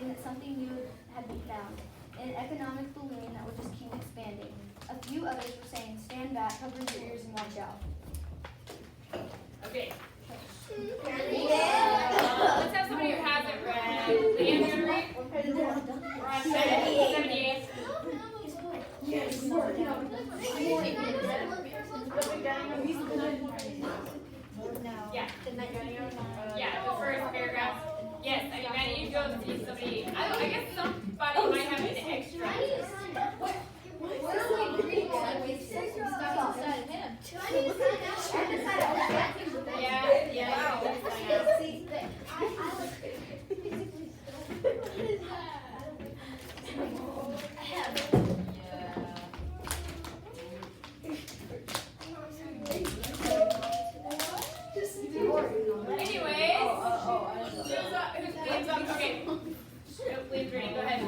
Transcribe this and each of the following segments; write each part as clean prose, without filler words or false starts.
knowing that something new had been found, an economic balloon that would just keep expanding. A few others were saying, stand back, cover your ears, and watch out. Okay. Let's have somebody who hasn't read. Liam, you gonna read? We're on 78. Yes. Yeah. Yeah, the first paragraph. Yes, I mean, Maddie, you go see somebody. I guess somebody might have an extra. Yeah. Please, Brittany, go ahead.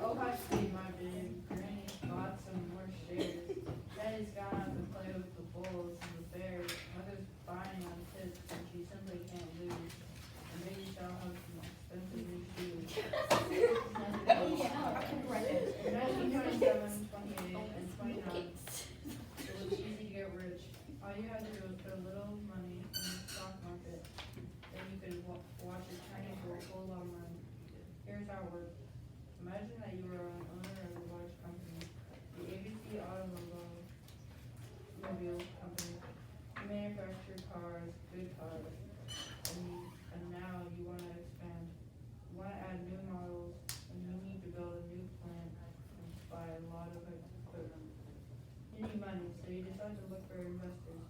Oh, I see my big granny bought some more shares. Daddy's gone out to play with the bulls and the bears. Mother's buying on tips and she simply can't lose. And maybe she'll have some expensive new shoes. In 1927, 28, and 29, it was easy to get rich. All you had to do was put a little money in the stock market. Then you could watch a tiny for a whole lot of money. Here's how it works. Imagine that you are an owner of a large company, the ABC Automobile Company. You manufacture cars, good cars, and now you want to expand. You want to add new models, and you need to build a new plant and buy a lot of equipment. You need money, so you decide to look for investors.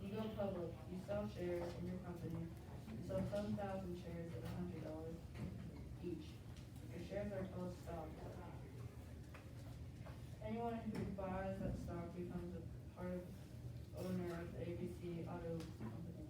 You go public, you sell shares in your company. You sell 7,000 shares at $100 each. Your shares are called stock. Anyone who buys that stock becomes a part of owner of the ABC Auto Company.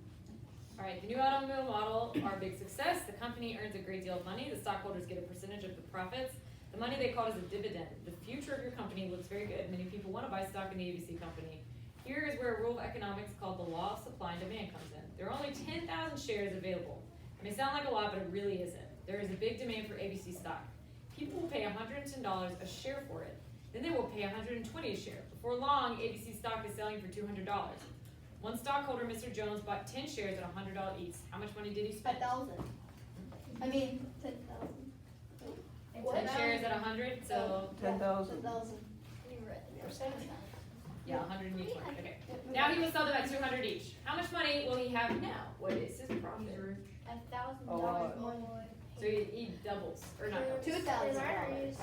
All right, the new automobile model are a big success. The company earns a great deal of money. The stockholders get a percentage of the profits. The money they call is a dividend. The future of your company looks very good. Many people want to buy stock in the ABC company. Here is where a rule of economics called the law of supply and demand comes in. There are only 10,000 shares available. It may sound like a lot, but it really isn't. There is a big demand for ABC stock. People will pay $110 a share for it. Then they will pay $120 a share. Before long, ABC stock is selling for $200. One stockholder, Mr. Jones, bought 10 shares at $100 each. How much money did he spend? 10,000. I mean, 10,000. 10 shares at 100, so 10,000. 10,000. yeah, 100 in each one. Okay. Now he will sell them at 200 each. How much money will he have now? What is his profit? $1,000 more. So he doubles, or not doubles. $2,000.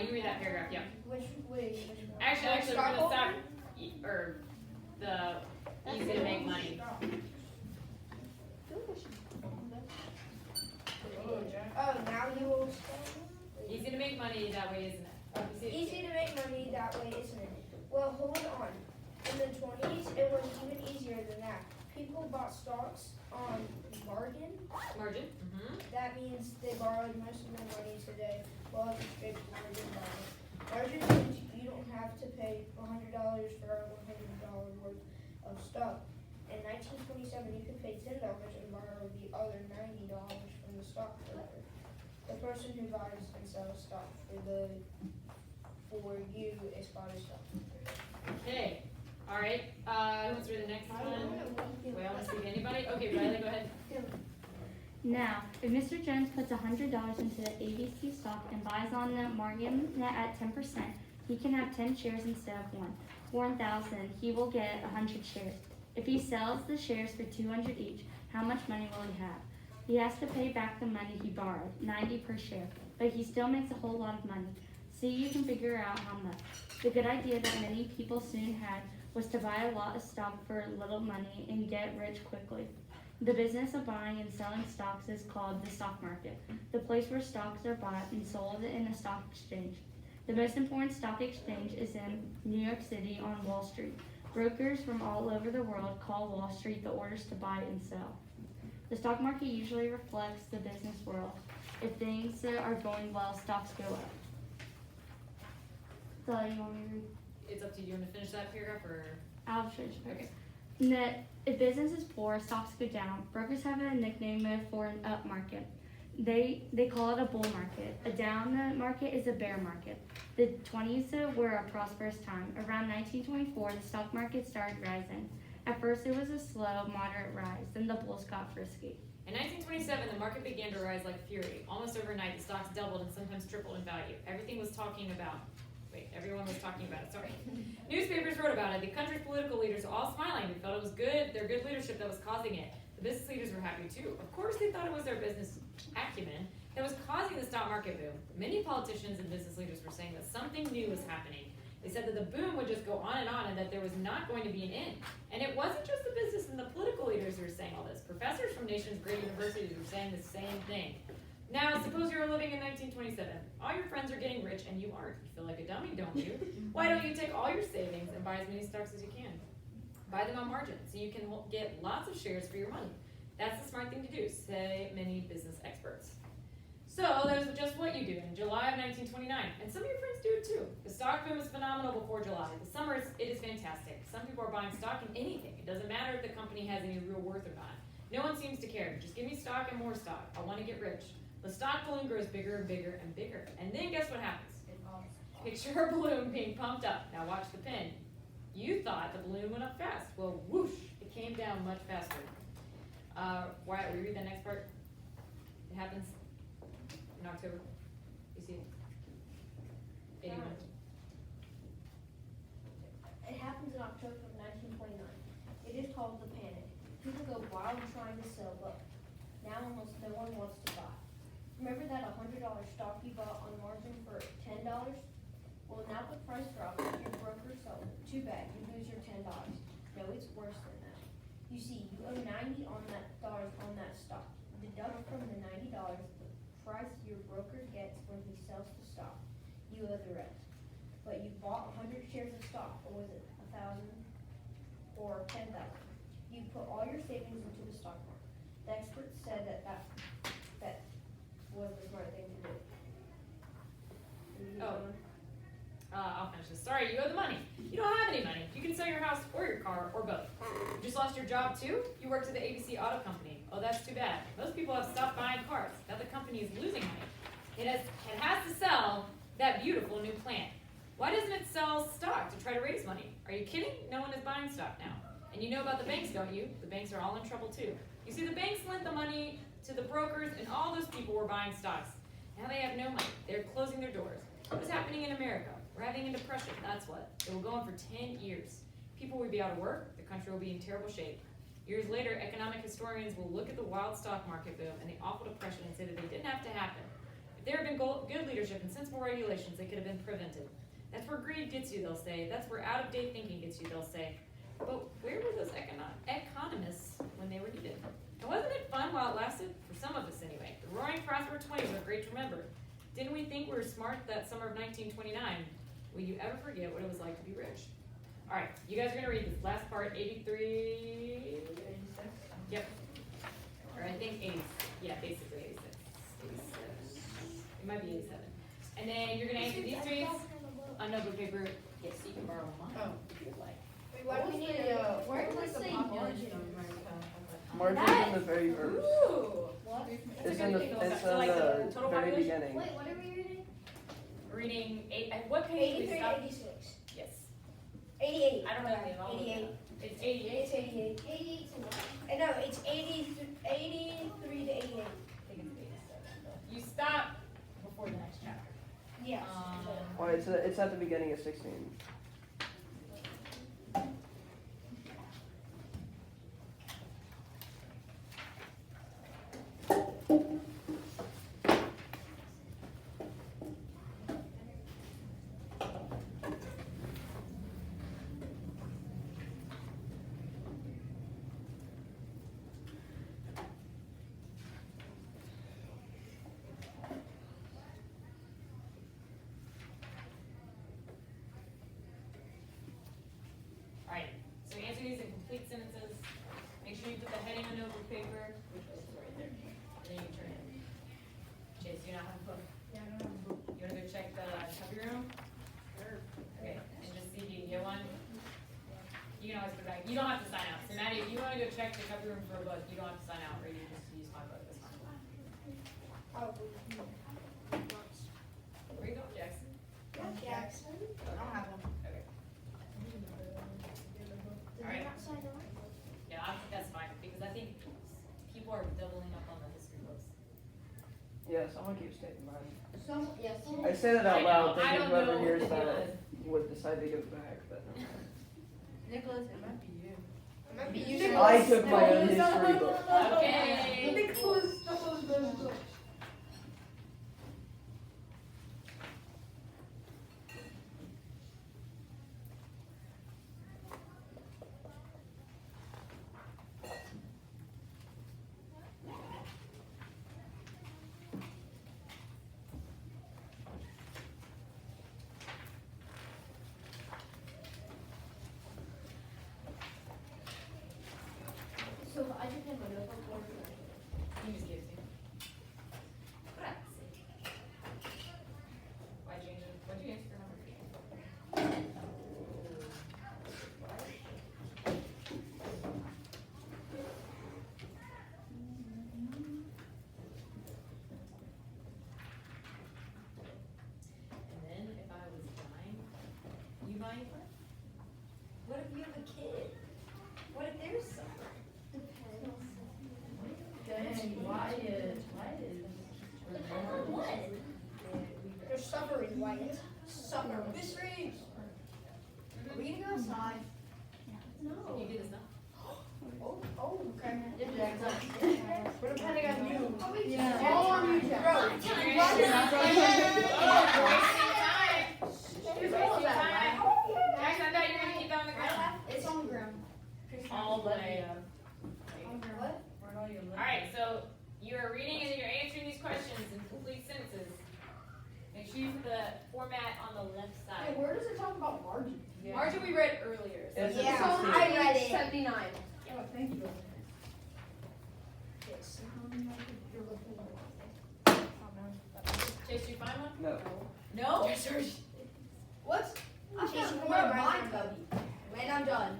You read that paragraph, yeah. Which way? Actually, we're gonna stop, or the easy to make money. Oh, now you will. Easy to make money that way, isn't it? Easy to make money that way, isn't it? Well, hold on. In the 20s, it was even easier than that. People bought stocks on margin. Margin? Mm-hmm. That means they borrowed most of their money today. Well, it's straight margin money. Margin means you don't have to pay $100 for a $100 worth of stock. In 1927, you could pay $10 and borrow the other $90 from the stockbroker. The person who buys and sells stock for you is called a stockbroker. Okay. All right. Who wants to read the next one? Wait, I want to see anybody. Okay, Riley, go ahead. Now, if Mr. Jones puts $100 into the ABC stock and buys on the margin at 10%, he can have 10 shares instead of one. For 1,000, he will get 100 shares. If he sells the shares for 200 each, how much money will he have? He has to pay back the money he borrowed, 90 per share, but he still makes a whole lot of money. See, you can figure out how much. The good idea that many people soon had was to buy a lot of stock for little money and get rich quickly. The business of buying and selling stocks is called the stock market, the place where stocks are bought and sold in a stock exchange. The most important stock exchange is in New York City on Wall Street. Brokers from all over the world call Wall Street the orders to buy and sell. The stock market usually reflects the business world. If things are going well, stocks go up. So you want me to read? It's up to you. You want to finish that paragraph or? I'll finish. Okay. If business is poor, stocks go down. Brokers have a nickname for an up market. They call it a bull market. A down market is a bear market. The 20s were a prosperous time. Around 1924, the stock market started rising. At first, it was a slow, moderate rise. Then the bulls got frisky. In 1927, the market began to rise like fury. Almost overnight, the stocks doubled and sometimes tripled in value. Everyone was talking about it, sorry. Newspapers wrote about it. The country's political leaders were all smiling. They felt it was good, their good leadership that was causing it. The business leaders were happy too. Of course, they thought it was their business acumen that was causing the stock market boom. Many politicians and business leaders were saying that something new was happening. They said that the boom would just go on and that there was not going to be an end. And it wasn't just the business and the political leaders who were saying all this. Professors from nation's great universities were saying the same thing. Now, suppose you're living in 1927. All your friends are getting rich and you aren't. You feel like a dummy, don't you? Why don't you take all your savings and buy as many stocks as you can? Buy them on margin so you can get lots of shares for your money. That's the smart thing to do, say many business experts. So that was just what you do in July of 1929, and some of your friends do it too. The stock boom is phenomenal before July. The summer, it is fantastic. Some people are buying stock in anything. It doesn't matter if the company has any real worth or not. No one seems to care. Just give me stock and more stock. I want to get rich. The stock balloon grows bigger and bigger and bigger. And then guess what happens? Picture a balloon being pumped up. Now watch the pin. You thought the balloon went up fast. Well, whoosh, it came down much faster. Wyatt, will you read that next part? It happens in October. You see it? 81. It happens in October of 1929. It is called the panic. People go wild trying to sell, but now almost no one wants to buy. Remember that $100 stock you bought on margin for $10? Well, now the price drops, your broker sold it. Too bad, you lose your $10. No, it's worse than that. You see, you owe $90 on that stock. Deduct from the $90 the price your broker gets when he sells the stock. You owe the rest. But you bought 100 shares of stock, or was it 1,000 or 10,000? You put all your savings into the stock market. The experts said that was the smart thing to do. I'll finish this. Sorry, you owe the money. You don't have any money. You can sell your house or your car or both. You just lost your job too? You worked at the ABC Auto Company. Oh, that's too bad. Most people have stopped buying cars. Now the company is losing money. It has to sell that beautiful new plant. Why doesn't it sell stock to try to raise money? Are you kidding? No one is buying stock now. And you know about the banks, don't you? The banks are all in trouble too. You see, the banks lent the money to the brokers, and all those people were buying stocks. Now they have no money. They're closing their doors. What is happening in America? We're having a depression, that's what. It will go on for 10 years. People will be out of work. The country will be in terrible shape. Years later, economic historians will look at the wild stock market boom and the awful depression and say that they didn't have to happen. If there had been good leadership and sensible regulations, they could have been prevented. That's where greed gets you, they'll say. That's where out-of-date thinking gets you, they'll say. But where were those economists when they were needed? And wasn't it fun while it lasted? For some of us anyway. The roaring prosperous 20s are great to remember. Didn't we think we were smart that summer of 1929? Will you ever forget what it was like to be rich? All right, you guys are going to read this last part, 83. 86? Yep. Or I think 80. Yeah, basically 86. 87. It might be 87. And then you're going to answer these three on notebook paper. Yes, you can borrow mine if you'd like. Wait, why do we need a, Where what was was the the population margin? of America? Margin's in the very verse. Ooh. What? It's a in good the, thing. it's So, like, the in total the very population? beginning. Wait, what are we reading? Reading 8. At what page? 83 we stop? 86. Yes. 88. I don't know the all of 88. them. It's 88. It's 88. 88 to what? No, it's 83 to 88. I think it's 87. You stop before the next chapter. Yes. Oh, it's at the beginning of 16. Probably. Where you going, Jackson? Jackson. I don't have one. Okay. Alright. Yeah, I think that's fine, because I think people are doubling up on the history books. Yeah, someone keeps taking mine. Yes. I say that out loud, I thinking don't whoever know hears what the deal that would decide to give it back, but Nicholas, it might be you. It might be you. I took my own history book. Okay. Nicholas. So I just have my notebook. You just give it to me. Grazie. Why'd you answer your number? And then if I was dying, you mind? What if you have a kid? What if they're suffering? Dang, Wyatt. What? They're suffering, Wyatt. Suffering. Miss Reeves. Are we gonna go outside? Can you do this now? Oh, okay. We're depending on you. Yeah. All on you, Jack. You're wasting time. You're wasting time. Guys, I thought you were gonna keep that on the ground. It's on the ground. All the way. What? Where'd all your Alright, so you are reading and you're answering these questions in complete sentences. Make sure you put the format on the left Hey, side. where does it talk about margin? Margin we read earlier. So It's Yeah, at 16. I read it. 79. Oh, thank you. Yes. Chase, you find one? No. No? What? I Chase, found you one want of mine, mine. When I'm done.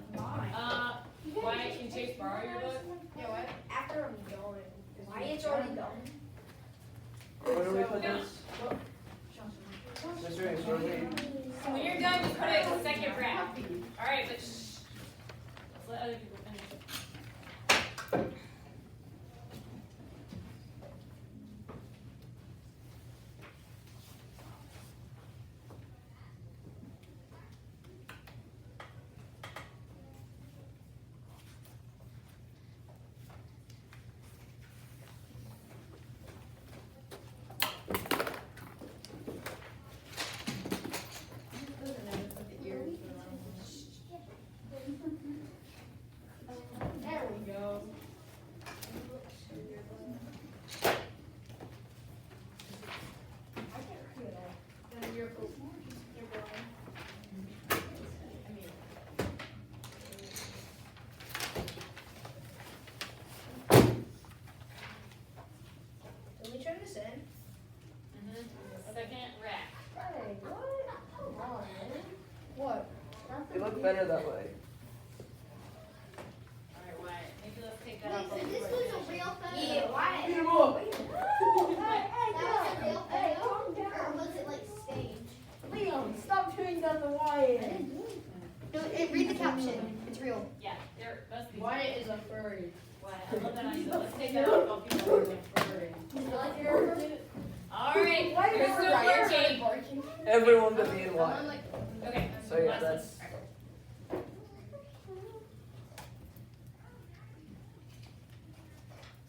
Why can Chase borrow your book? Yeah, what? After I'm done. Wyatt's already done. Where do we put this? Mr. Reeves, where do we? When you're done, just put it in the second rack. Alright, but shh. Let's let other people finish. There we go. Did we turn this in? Second rack. Hey, what? Come on, man. What? It looked better that way. Alright, Wyatt. Maybe let's take that off. Wait, so this was a real photo? Yeah, Wyatt. That was a real photo? Or was it like staged? Liam, stop doing that to I Wyatt. didn't do it. No, read the caption. It's real. Yeah, there must be. Wyatt is a furry. Wyatt, I love that on you. Let's take that off while people are looking. Alright, here's the word game. Everyone but me and I'm Wyatt. like, Okay. So yeah, last that's. one.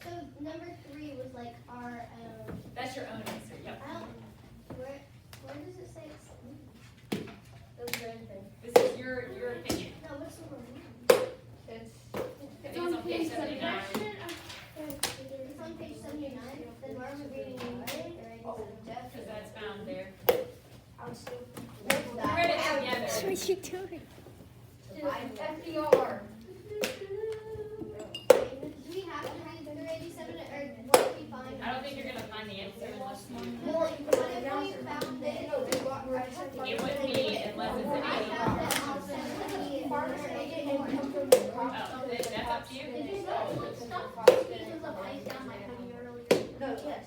so number 3 was like our, That's your own answer. Yep. I don't, where does it say it's, That was your thing. This is your opinion. no, what's the one? It's I think it's on page 79. It's on page 79, then why are we reading it? Because that's found there. I'm still. We read it together. What you doing? FDR. Do we have to read through 87 or what if we find? I don't think you're gonna find the answer unless you. Well, what if we found it? It would be unless it's an I 80. found it on 70. Oh, that's up to you. Did you know what stuff pieces of ice down my honey earlier? No, yes.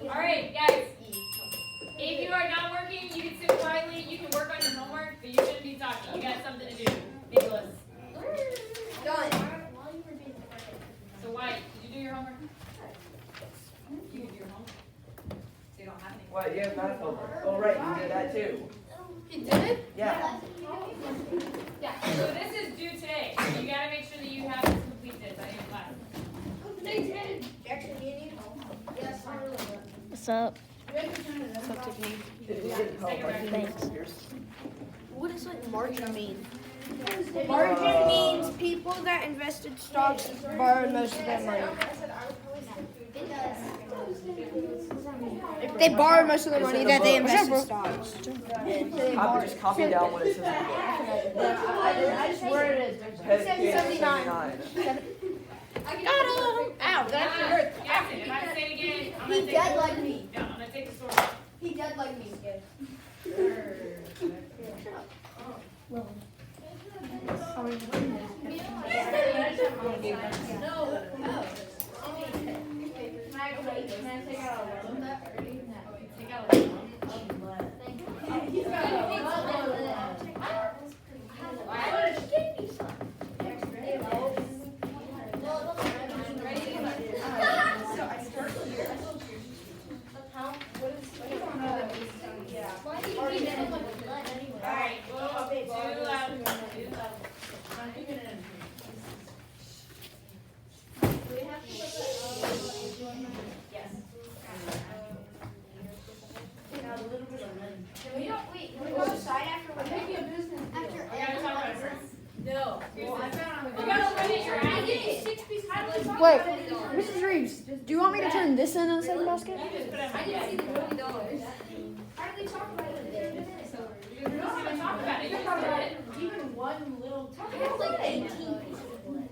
Alright, guys. If you are not working, you can sit quietly. You can work on your homework, but you shouldn't be talking. You got something to do. Nicholas. Done. So Wyatt, did you do your homework? You did your homework. So you don't have any. What, you have math homework? Oh, right, you did that too. You did it? Yeah. So this is due today. So you gotta make sure that you have this completed by your class. Jackson, you need help? Yes, I really do. What's up? If you didn't help, I think yours. What does like margin mean? Margin means people that invested stocks borrowed most of their money. It does. They borrowed most of their money that they invested in stocks. Copy, just copy down what it says in the book. I just where it is. Page 79. 79. Ow, that hurt. Jackson, if I say it again, I'm He gonna take dead like me. No, I'm gonna take the sword. He dead like me. Alright, well, too loud. Too loud. Yes. Can we go outside after we're done? After We gotta talk about it first. No. You gotta finish your ID. Wait, Mrs. Reeves, do you want me to turn this in on the second basket? You just put it on I my didn't see desk. the $20. Hardly talk about it. You're not gonna talk about it. You just did it. Even one little. It's like 18 pieces of blood.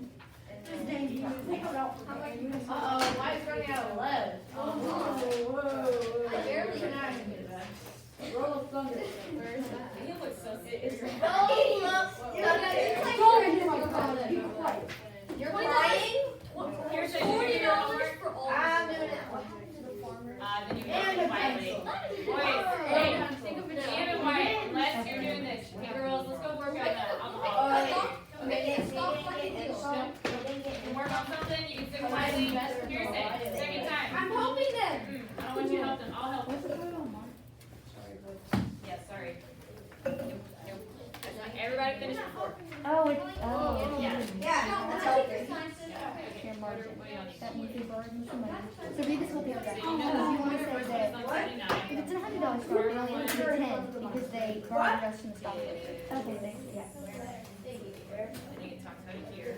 Uh-oh, mine's running out of lead. I barely Roll of thunder. You look so serious. You're crying? Here's the your homework. For all I'm doing it. Then you can it quietly. Wait, hey, Ian and Wyatt, unless you're doing this. Hey girls, let's go work on alcohol. Okay, stop fucking deal. You can work on something, you can sit quietly. Here's it, second time. I'm helping them. I don't want you to help them, I'll help them. Yes, sorry. Nope. Everybody finish before. Oh, it's, Yeah. Yeah, that's helping. your margin. What do you want? That means we borrowed some money. So read this whole paper. So If you you know want to the say first that, one's on 79. if it's $100 store, they only have to pay 10 because they borrowed the rest from the stock. Okay, thanks, yeah. And you can talk about it here.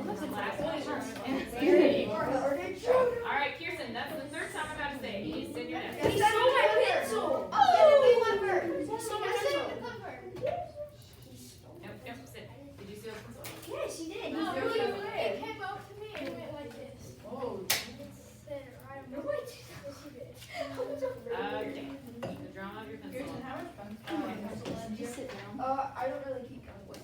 Last one. Alright, Kirsten, that's the third time I'm about to say it. You need to sit your desk. He stole my pencil. Nope, sit. Did you see those pencils? Yes, she did. No, He really, threw it really. away. It came up to me and it went like this. Oh. Okay. The drawing of your pencil. Kirsten, how much fun? Just sit down. I don't really keep count with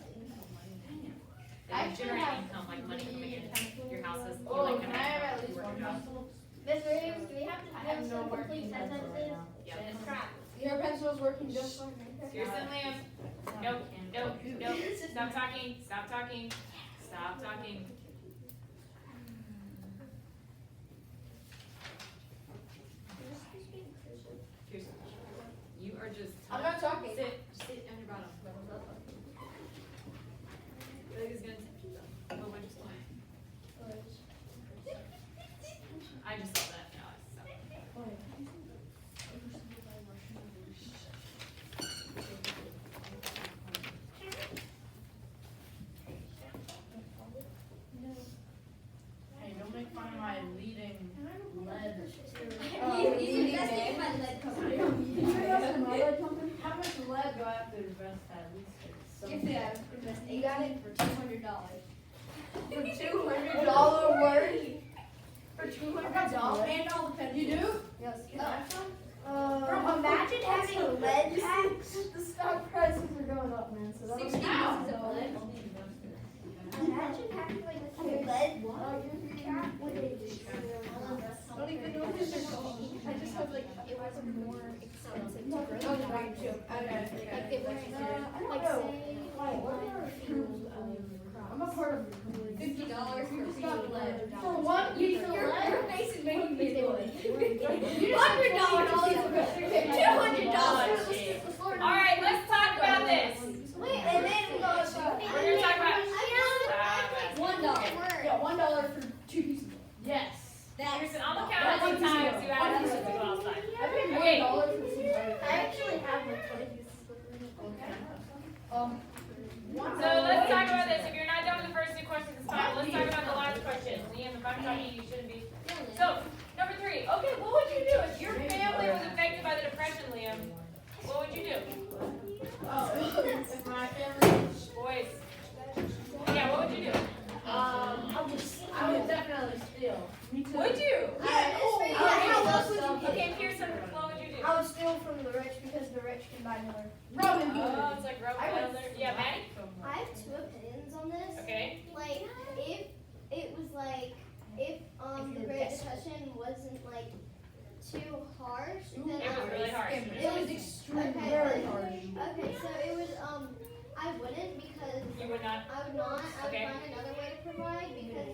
And you generate income, like money coming in. Your house is, you Oh, like can kind I have at of least work one your job. pencil? Miss Williams, do we have to I have no complete working pencil sentences? right now. Yep. Crap. Your pencil's working just fine. Kirsten, Liam. Nope. Stop talking. Stop talking. Stop talking. Kirsten, you are just. I'm not talking. Sit on your bottom. Greg is gonna tempt you though. Oh, I just lied. I just saw that. No, I saw. Hey, don't make fun of my leading lead. He's investing in my lead company. How much lead do I have to invest at least? If they have invest, you got it for $200. For $200 worth? For $200 and all the pencils. You do? Yes. Imagine having lead packs. The stock prices are going up, man. So 60 pieces of lead. Imagine having like a lead cap with a Don't even know if I just hope like it wasn't more expensive to grow Okay. the crops. Like they weren't like say I'm a part of $50 for lead. For one piece of Your lead? face is making me $100. $200. Alright, let's talk about this. Wait, and then we go. We're gonna talk about. $1 for 2 pieces of lead. Yes. Kirsten, I'm gonna count one time and see what happens if we go outside. I paid Okay. $1 for some lead. I actually have like 20 pieces of So let's talk about this. If you're not done with the first two questions, it's fine. Let's talk about the last question. Liam, if I'm talking, you shouldn't be. So, number 3. Okay, what would you do if your family was affected by the depression, Liam? What would you do? If my family, Boys. Yeah, what would you do? I would definitely steal. Would you? Okay, Pearson, what would you do? I would steal from the rich because the rich can buy more. Robin Oh, Hood. it's like Rockefeller. Yeah, Maddie? I have 2 opinions on this. Okay. Like, if it was like, if the Great Depression wasn't like too harsh, then It was really harsh. It was extremely Very harsh. Okay, so it was I wouldn't because You would not? I would not. I would Okay. find another way to provide because